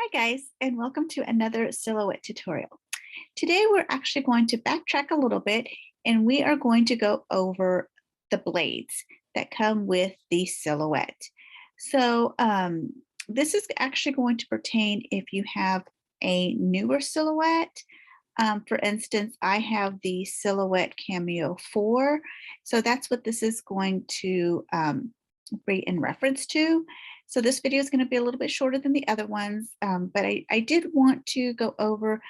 Hi guys, and welcome to another silhouette tutorial. Today we're actually going to backtrack a little bit and we are going to go over the blades that come with the silhouette. So this is actually going to pertain if you have a newer silhouette. For instance, I have the Silhouette Cameo 4. So that's what this is going to be in reference to. So this video is going to be a little bit shorter than the other ones, but I did want to go over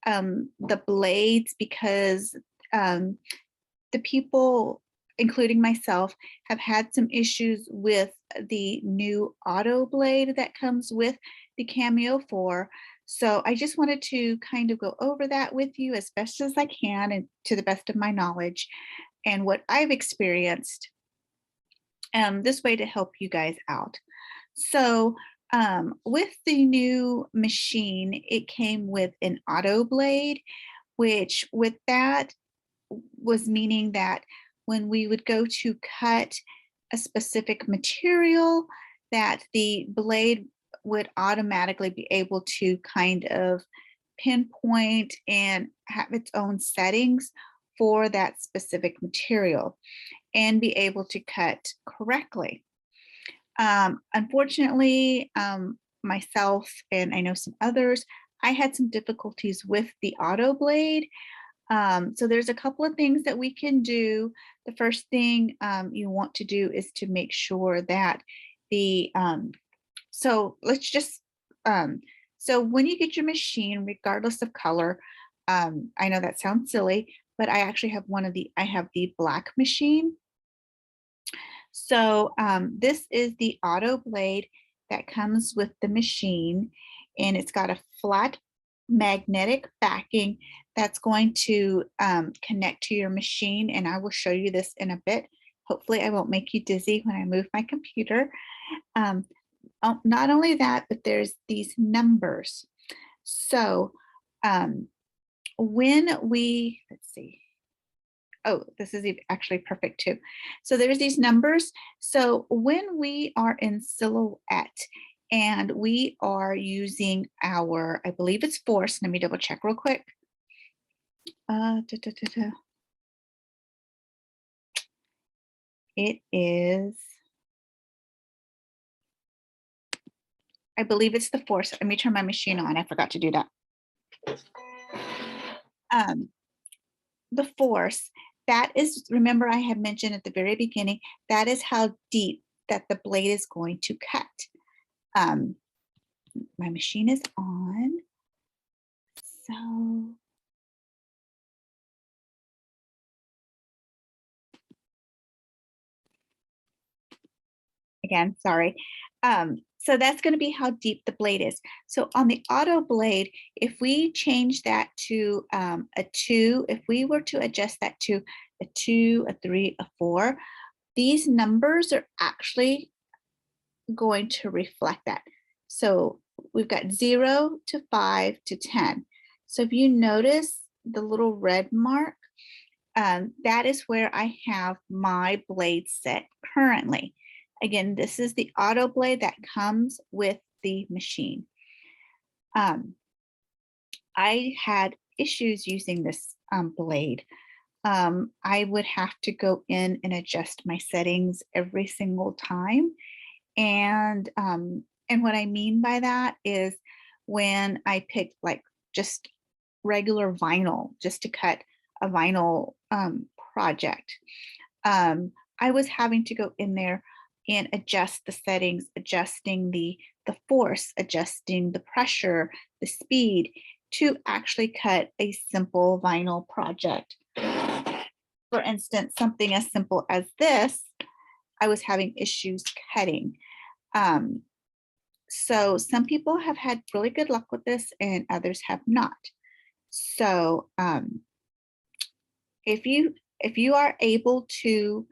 the blades because the people, including myself, have had some issues with the new auto blade that comes with the Cameo 4. So I just wanted to kind of go over that with you as best as I can and to the best of my knowledge and what I've experienced this way to help you guys out. So with the new machine, it came with an auto blade, which with that was meaning that when we would go to cut a specific material, that the blade would automatically be able to kind of pinpoint and have its own settings for that specific material and be able to cut correctly. Unfortunately, myself and I know some others, I had some difficulties with the auto blade. So there's a couple of things that we can do. The first thing you want to do is to make sure that the, so let's just, so when you get your machine, regardless of color, I know that sounds silly, but I actually have I have the black machine. So this is the auto blade that comes with the machine, and it's got a flat magnetic backing that's going to connect to your machine, and I will show you this in a bit. Hopefully I won't make you dizzy when I move my computer. Not only that, but there's these numbers. So when we, let's see, oh, this is actually perfect too. So there's these numbers. So when we are in silhouette and we are using our, I believe it's force, let me double check real quick. It is, I believe it's the force. Let me turn my machine on. I forgot to do that. The force, that is, remember I had mentioned at the very beginning, that is how deep that the blade is going to cut. My machine is on. So again, sorry. So that's going to be how deep the blade is. So on the auto blade, if we change that to a 2, if we were to adjust that to a 2, a 3, a 4, these numbers are actually going to reflect that. So we've got 0 to 5 to 10. So if you notice the little red mark, that is where I have my blade set currently. Again, this is the auto blade that comes with the machine. I had issues using this blade. I would have to go in and adjust my settings every single time. And what I mean by that is when I picked like just regular vinyl, just to cut a vinyl project, I was having to go in there and adjust the settings, adjusting the force, adjusting the pressure, the speed to actually cut a simple vinyl project. For instance, something as simple as this, I was having issues cutting. So some people have had really good luck with this and others have not. So if you are able to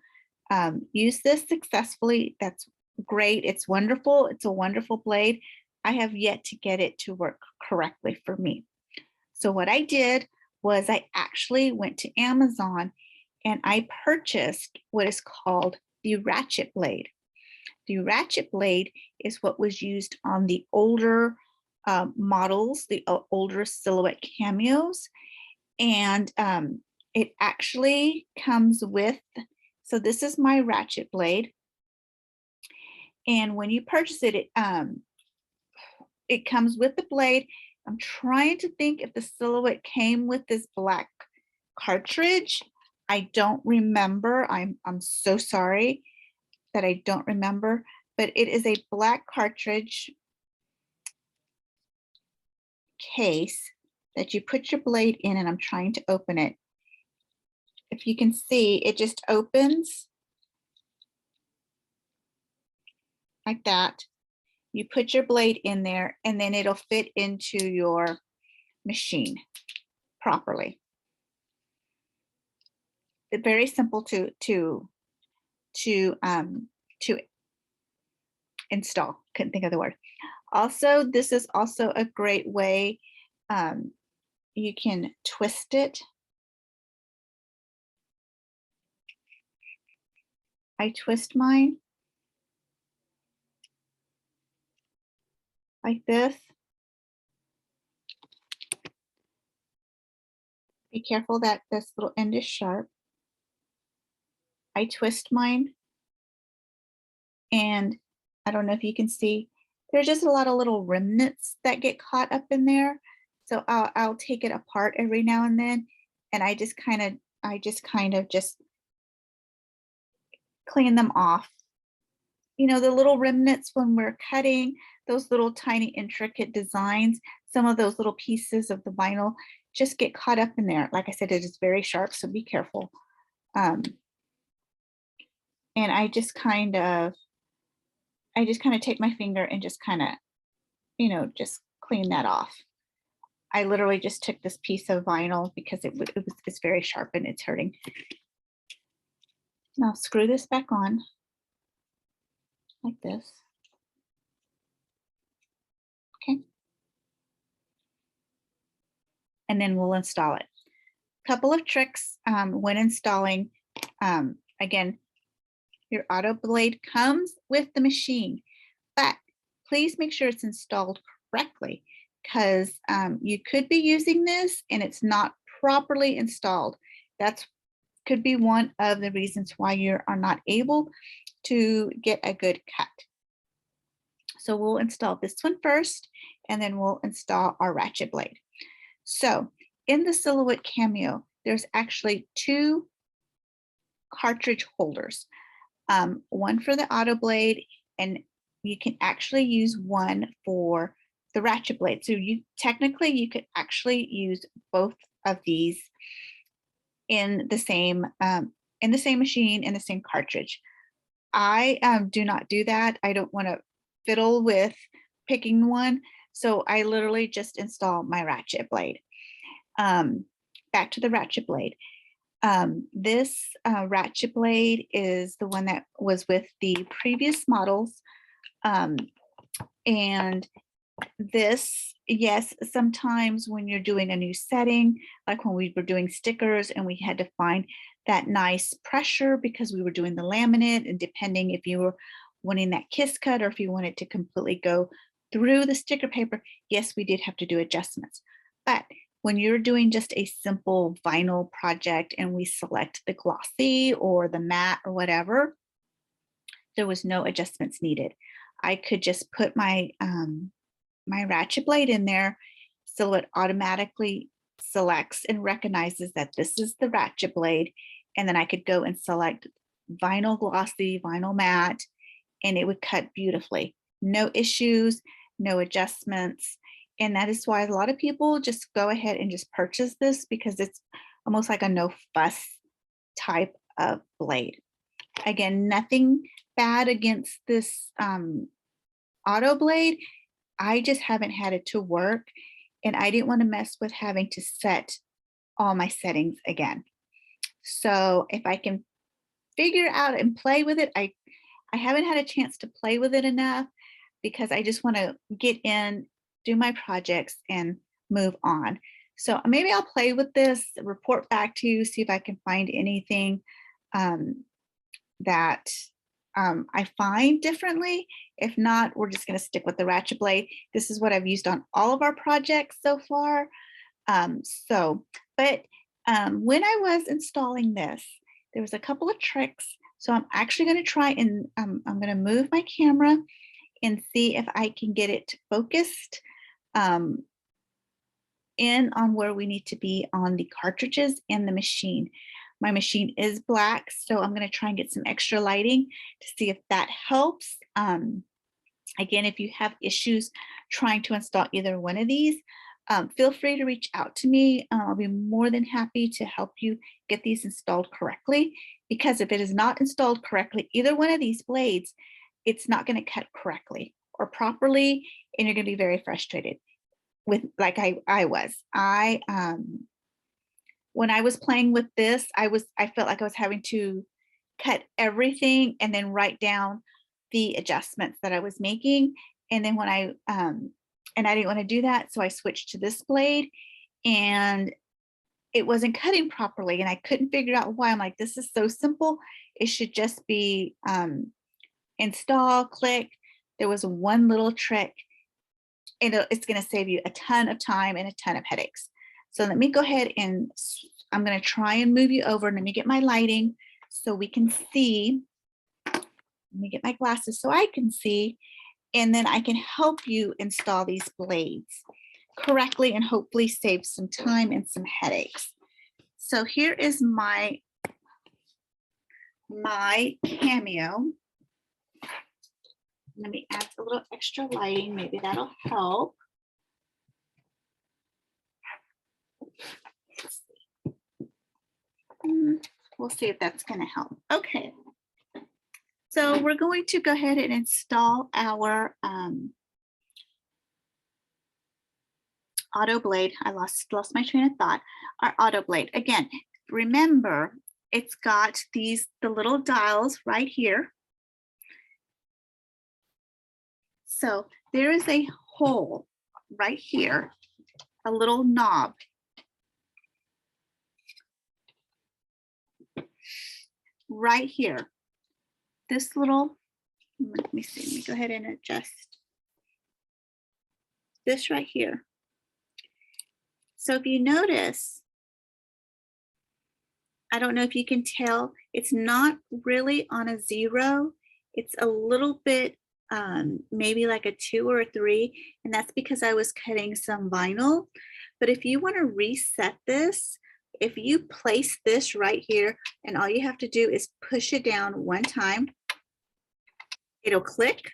use this successfully, that's great. It's wonderful. It's a wonderful blade. I have yet to get it to work correctly for me. So what I did was I actually went to Amazon and I purchased what is called the ratchet blade. The ratchet blade is what was used on the older models, the older Silhouette Cameos, and it actually comes with, so this is my ratchet blade, and when you purchase it, it comes with the blade. I'm trying to think if the Silhouette came with this black cartridge. I don't remember. I'm so sorry that I don't remember, but it is a black cartridge case that you put your blade in, and I'm trying to open it. If you can see, it just opens like that. You put your blade in there, and then it'll fit into your machine properly. It's very simple to install. Couldn't think of the word. Also, this is also a great way. You can twist it. I twist mine like this. Be careful that this little end is sharp. I twist mine, and I don't know if you can see, there's just a lot of little remnants that get caught up in there. So I'll take it apart every now and then, and I just kind of just clean them off. You know, the little remnants when we're cutting, those little tiny intricate designs, some of those little pieces of the vinyl just get caught up in there. Like I said, it is very sharp, so be careful. And I just kind of take my finger and just kind of, you know, just clean that off. I literally just took this piece of vinyl because it's very sharp and it's hurting. Now screw this back on like this. Okay. And then we'll install it. Couple of tricks when installing. Again, your auto blade comes with the machine, but please make sure it's installed correctly, because you could be using this and it's not properly installed. That's could be one of the reasons why you are not able to get a good cut. So we'll install this one first, and then we'll install our ratchet blade. So in the Silhouette Cameo, there's actually two cartridge holders, one for the auto blade, and you can actually use one for the ratchet blade. So you could actually use both of these in the same machine, in the same cartridge. I do not do that. I don't want to fiddle with picking one, so I literally just install my ratchet blade. Back to the ratchet blade. This ratchet blade is the one that was with the previous models, and this, yes, sometimes when you're doing a new setting, like when we were doing stickers and we had to find that nice pressure because we were doing the laminate, and depending if you were wanting that kiss cut or if you wanted to completely go through the sticker paper, yes, we did have to do adjustments. But when you're doing just a simple vinyl project and we select the glossy or the matte or whatever, there was no adjustments needed. I could just put my my ratchet blade in there, so it automatically selects and recognizes that this is the ratchet blade, and then I could go and select vinyl glossy, vinyl matte, and it would cut beautifully. No issues, no adjustments. And that is why a lot of people just go ahead and just purchase this, because it's almost like a no fuss type of blade. Again, nothing bad against this auto blade. I just haven't had it to work, and I didn't want to mess with having to set all my settings again. So if I can figure out and play with it, I haven't had a chance to play with it enough, because I just want to get in, do my projects, and move on. So maybe I'll play with this, report back to you, see if I can find anything that I find differently. If not, we're just going to stick with the ratchet blade. This is what I've used on all of our projects so far. When I was installing this, there was a couple of tricks. So I'm actually going to try and I'm going to move my camera and see if I can get it focused in on where we need to be on the cartridges and the machine. My machine is black, so I'm going to try and get some extra lighting to see if that helps. Again, if you have issues trying to install either one of these, feel free to reach out to me. I'll be more than happy to help you get these installed correctly, because if it is not installed correctly, either one of these blades, it's not going to cut correctly or properly, and you're going to be very frustrated with, like I was. When I was playing with this, I felt like I was having to cut everything and then write down the adjustments that I was making. And then when I didn't want to do that, so I switched to this blade, and it wasn't cutting properly, and I couldn't figure out why. I'm like, this is so simple. It should just be install, click. There was one little trick, and it's going to save you a ton of time and a ton of headaches. So let me go ahead and I'm going to try and move you over. Let me get my lighting so we can see. Let me get my glasses so I can see, and then I can help you install these blades correctly and hopefully save some time and some headaches. So here is my Cameo. Let me add a little extra lighting. Maybe that'll help. We'll see if that's going to help. Okay. So we're going to go ahead and install our auto blade. I lost my train of thought. Our auto blade. Again, remember, it's got the little dials right here. So there is a hole right here, a little knob. Right here. This little, let me see, let me go ahead and adjust this right here. So if you notice, I don't know if you can tell, it's not really on a 0. It's a little bit, maybe like a 2 or a 3, and that's because I was cutting some vinyl. But if you want to reset this, if you place this right here, and all you have to do is push it down one time, it'll click.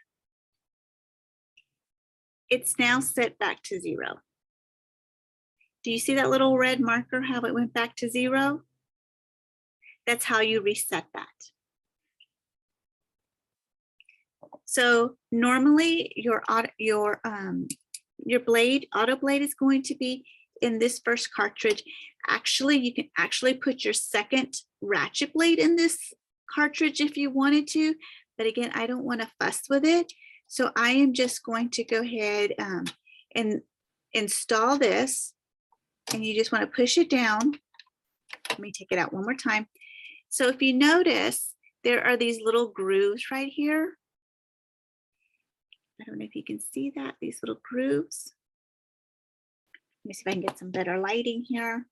It's now set back to 0. Do you see that little red marker, how it went back to 0? That's how you reset that. So normally your auto blade is going to be in this first cartridge. Actually, you can actually put your second ratchet blade in this cartridge if you wanted to, but again, I don't want to fuss with it. So I am just going to go ahead and install this, and you just want to push it down. Let me take it out one more time. So if you notice, there are these little grooves right here. I don't know if you can see that, these little grooves. Let me see if I can get some better lighting here.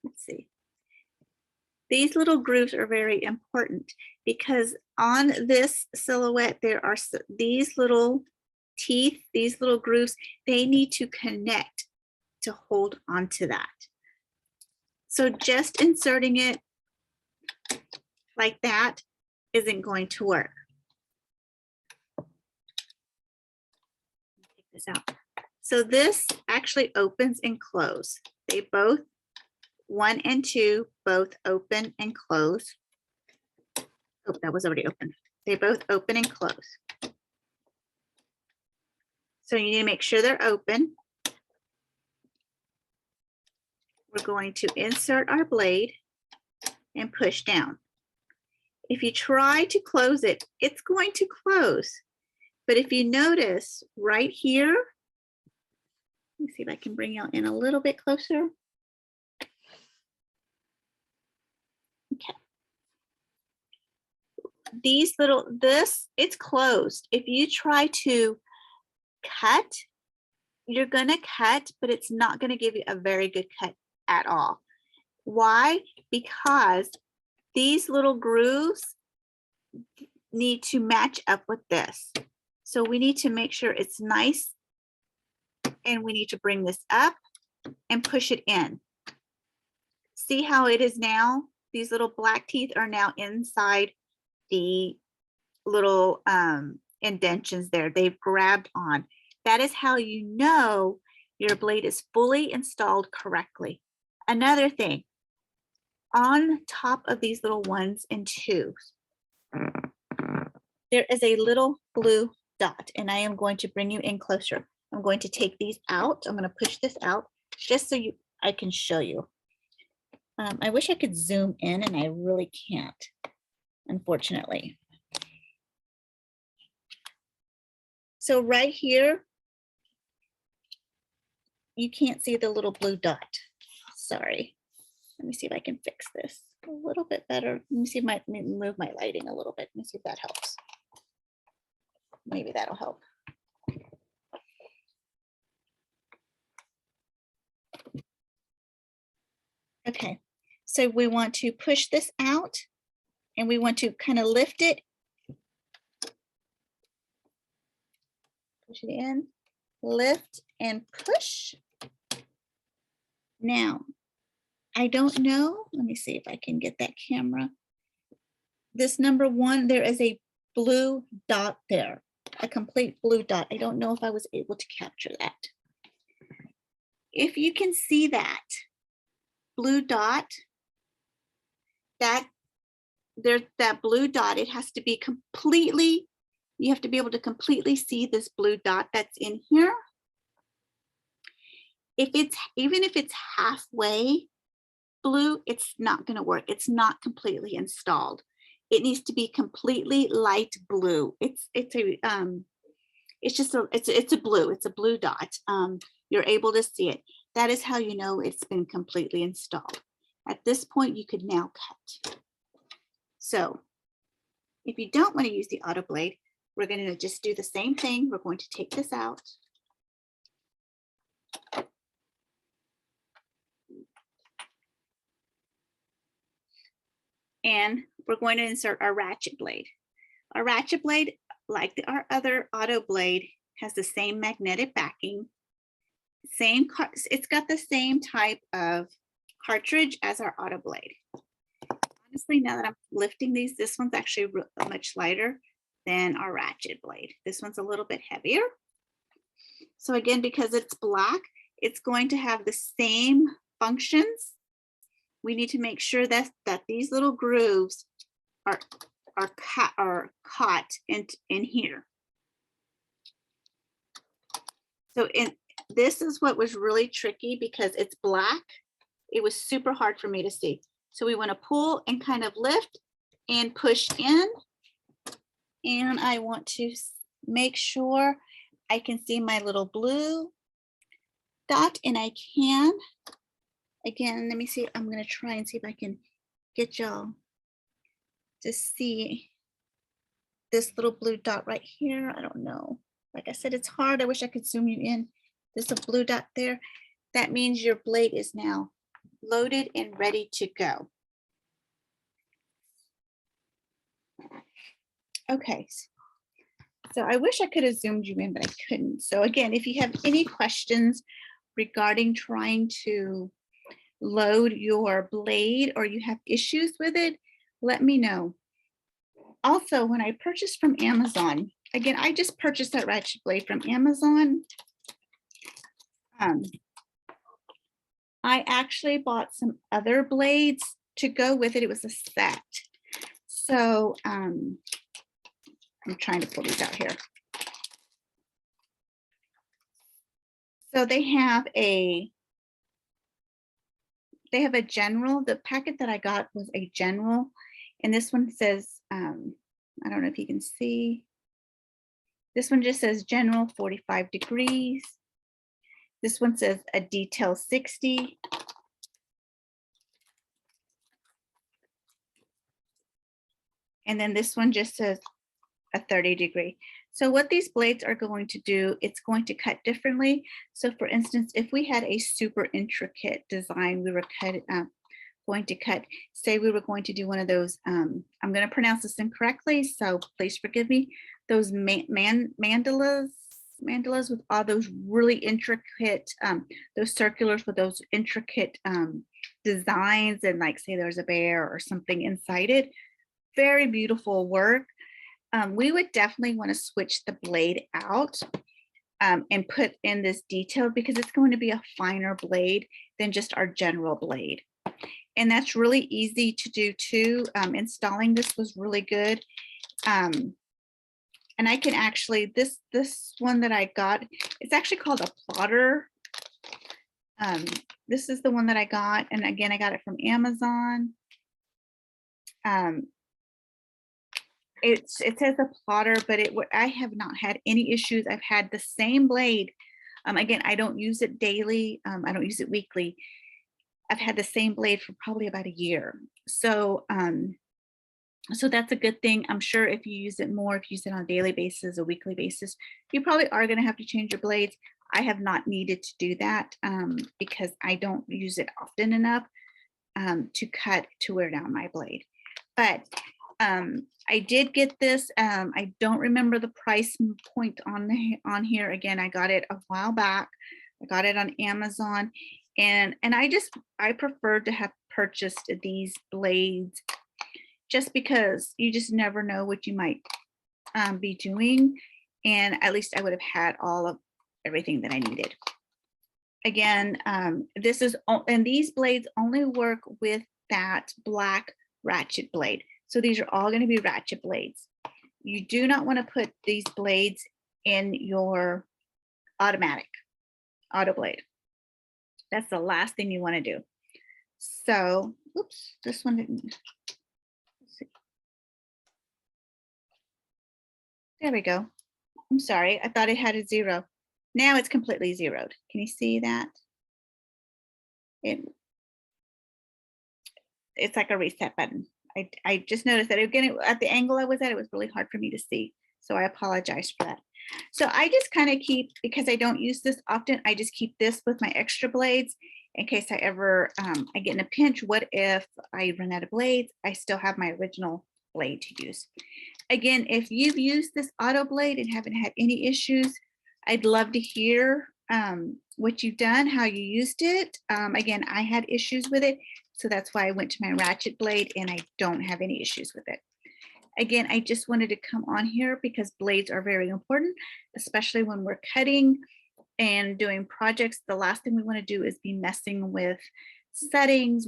Let's see. These little grooves are very important because on this silhouette, there are these little teeth, these little grooves, they need to connect to hold onto that. So just inserting it like that isn't going to work. Take this out. So this actually opens and closes. They both, 1 and 2, both open and close. Oh, that was already open. They both open and close. So you need to make sure they're open. We're going to insert our blade and push down. If you try to close it, it's going to close. But if you notice right here, let me see if I can bring you in a little bit closer. these little, it's closed. If you try to cut, you're gonna cut, but it's not gonna give you a very good cut at all. Why? Because these little grooves need to match up with this. So we need to make sure it's nice, and we need to bring this up and push it in. See how it is now? These little black teeth are now inside the little indentions there. They've grabbed on. That is how you know your blade is fully installed correctly. Another thing, on top of these little 1s and 2s, there is a little blue dot, and I am going to bring you in closer. I'm going to take these out. I'm going to push this out just so I can show you. I wish I could zoom in, and I really can't, unfortunately. So right here, you can't see the little blue dot. Sorry. Let me see if I can fix this a little bit better. Let me see if I can move my lighting a little bit. Let me see if that helps. Maybe that'll help. Okay, so we want to push this out, and we want to kind of lift it. Push it in, lift, and push. Now, I don't know. Let me see if I can get that camera. This number 1, there is a blue dot there, a complete blue dot. I don't know if I was able to capture that. If you can see that blue dot, that blue dot, it has to be completely, you have to be able to completely see this blue dot that's in here. Even if it's halfway blue, it's not going to work. It's not completely installed. It needs to be completely light blue. It's a blue. It's a blue dot. You're able to see it. That is how you know it's been completely installed. At this point, you could now cut. So if you don't want to use the auto blade, we're going to just do the same thing. We're going to take this out. And we're going to insert our ratchet blade. Our ratchet blade, like our other auto blade, has the same magnetic backing. It's got the same type of cartridge as our auto blade. Honestly, now that I'm lifting these, this one's actually much lighter than our ratchet blade. This one's a little bit heavier. So again, because it's black, it's going to have the same functions. We need to make sure that these little grooves are caught in here. So this is what was really tricky because it's black. It was super hard for me to see. So we want to pull and kind of lift and push in. And I want to make sure I can see my little blue dot, and I can. Again, let me see. I'm going to try and see if I can get y'all to see this little blue dot right here. I don't know. Like I said, it's hard. I wish I could zoom you in. There's a blue dot there. That means your blade is now loaded and ready to go. Okay, so I wish I could have zoomed you in, but I couldn't. So again, if you have any questions regarding trying to load your blade or you have issues with it, let me know. Also, when I purchased from Amazon, again, I just purchased that ratchet blade from Amazon. I actually bought some other blades to go with it. It was a set. So I'm trying to pull these out here. So they have a general. The packet that I got was a general, and this one says, I don't know if you can see. This one just says general 45 degrees. This one says a detail 60. And then this one just says a 30-degree. So what these blades are going to do, it's going to cut differently. So for instance, if we had a super intricate design, we were going to cut, say we were going to do one of those, I'm going to pronounce this incorrectly, so please forgive me, those mandalas with all those really intricate, those circulars with those intricate designs, and like say there's a bear or something inside it. Very beautiful work. We would definitely want to switch the blade out and put in this detail, because it's going to be a finer blade than just our general blade. And that's really easy to do too. Installing this was really good. And I can actually, this one that I got, it's actually called a plotter. This is the one that I got. And again, I got it from Amazon. It says a plotter, but I have not had any issues. I've had the same blade. Again, I don't use it daily. I don't use it weekly. I've had the same blade for probably about a year. So, so that's a good thing. I'm sure if you use it more, if you use it on a daily basis, a weekly basis, you probably are going to have to change your blades. I have not needed to do that because I don't use it often enough to wear down my blade. But I did get this. I don't remember the price point on here. Again, I got it a while back. I got it on Amazon, and I prefer to have purchased these blades just because you just never know what you might be doing, and at least I would have had all of everything that I needed. Again, and these blades only work with that black ratchet blade. So these are all going to be ratchet blades. You do not want to put these blades in your auto blade. That's the last thing you want to do. So, oops, this one didn't. Let's see. There we go. I'm sorry, I thought it had a 0. Now it's completely zeroed. Can you see that? It's like a reset button. I just noticed that again, at the angle I was at, it was really hard for me to see. So I apologize for that. So I just kind of keep, because I don't use this often, I just keep this with my extra blades in case I ever, I get in a pinch. What if I run out of blades? I still have my original blade to use. Again, if you've used this auto blade and haven't had any issues, I'd love to hear what you've done, how you used it. Again, I had issues with it. So that's why I went to my ratchet blade, and I don't have any issues with it. Again, I just wanted to come on here because blades are very important, especially when we're cutting and doing projects. The last thing we want to do is be messing with settings.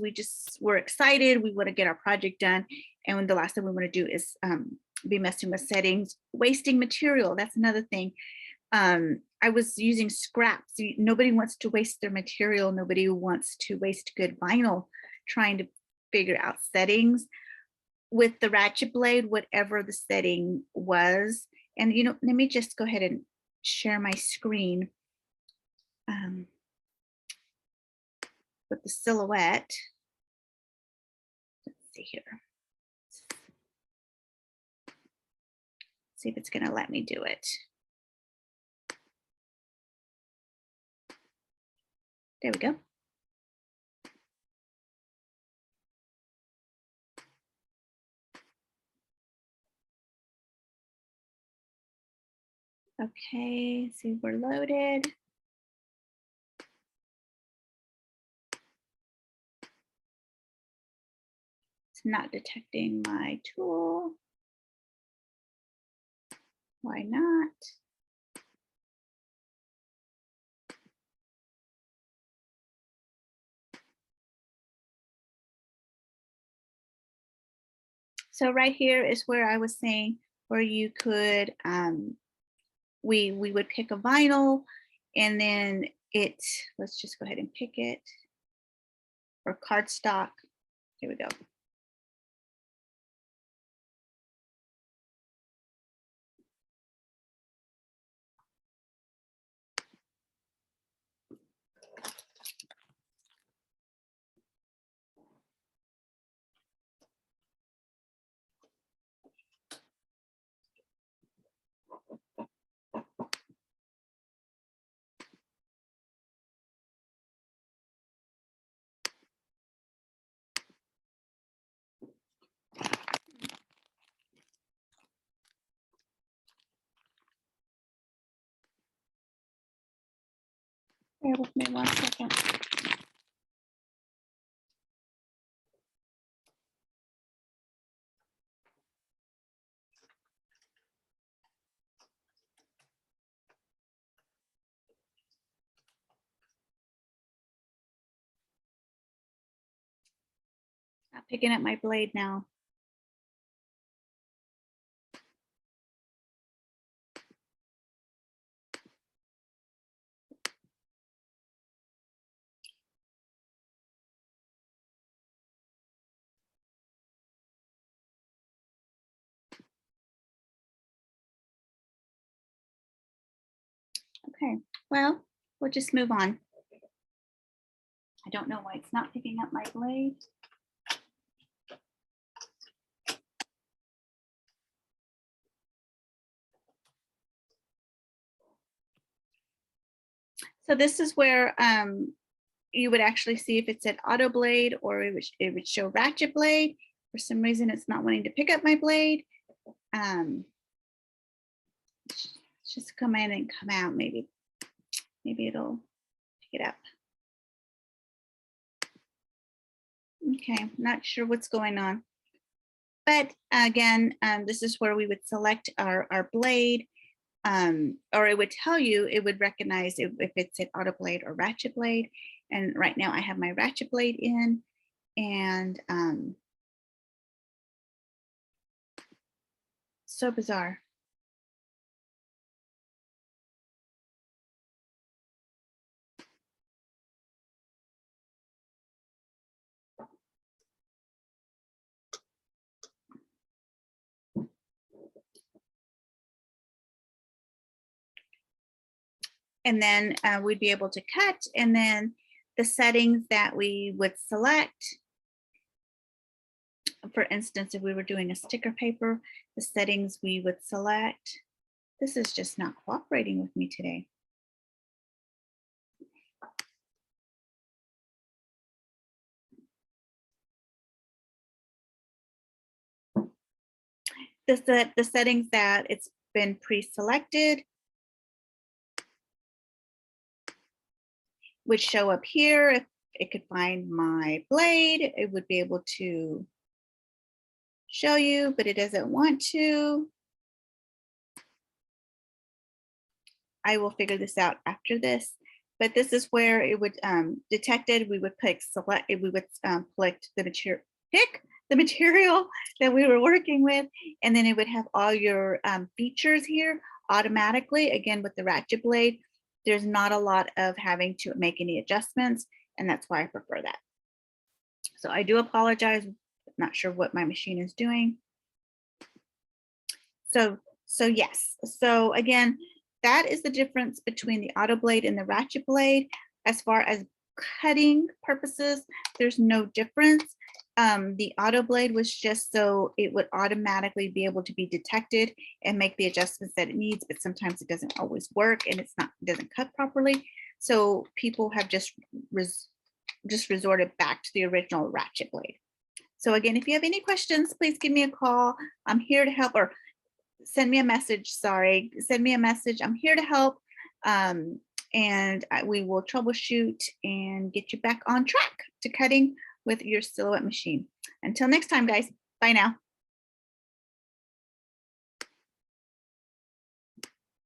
We're excited. We want to get our project done. And the last thing we want to do is be messing with settings, wasting material. That's another thing. I was using scraps. Nobody wants to waste their material. Nobody wants to waste good vinyl trying to figure out settings. With the ratchet blade, whatever the setting was, and let me just go ahead and share my screen with the silhouette. Let's see here. See if it's going to let me do it. There we go. Okay, see, we're loaded. It's not detecting my tool. Why not? So right here is where I was saying where you could, we would pick a vinyl, and then let's just go ahead and pick it, or cardstock. Here we go. with me 1 second. Not picking up my blade now. Okay, well, we'll just move on. I don't know why it's not picking up my blade. So this is where you would actually see if it said auto blade or it would show ratchet blade. For some reason, it's not wanting to pick up my blade. Just come in and come out. Maybe it'll pick it up. Okay, not sure what's going on. But again, this is where we would select our blade, or it would tell you, it would recognize if it's an auto blade or ratchet blade. And right now I have my ratchet blade in, and so bizarre. And then we'd be able to cut, and then the settings that we would select, for instance, if we were doing a sticker paper, the settings we would select. This is just not cooperating with me today. The settings that it's been pre-selected would show up here. If it could find my blade, it would be able to show you, but it doesn't want to. I will figure this out after this, but this is where it would detect it. We would pick select, we would select the material, pick the material that we were working with, and then it would have all your features here automatically. Again, with the ratchet blade, there's not a lot of having to make any adjustments, and that's why I prefer that. So I do apologize, not sure what my machine is doing. So yes, so again, that is the difference between the auto blade and the ratchet blade. As far as cutting purposes, there's no difference. The auto blade was just so it would automatically be able to be detected and make the adjustments that it needs, but sometimes it doesn't always work and it doesn't cut properly. So people have just resorted back to the original ratchet blade. So again, if you have any questions, please give me a call. I'm here to help, or send me a message, sorry, send me a message. I'm here to help, and we will troubleshoot and get you back on track to cutting with your silhouette machine. Until next time, guys, bye now.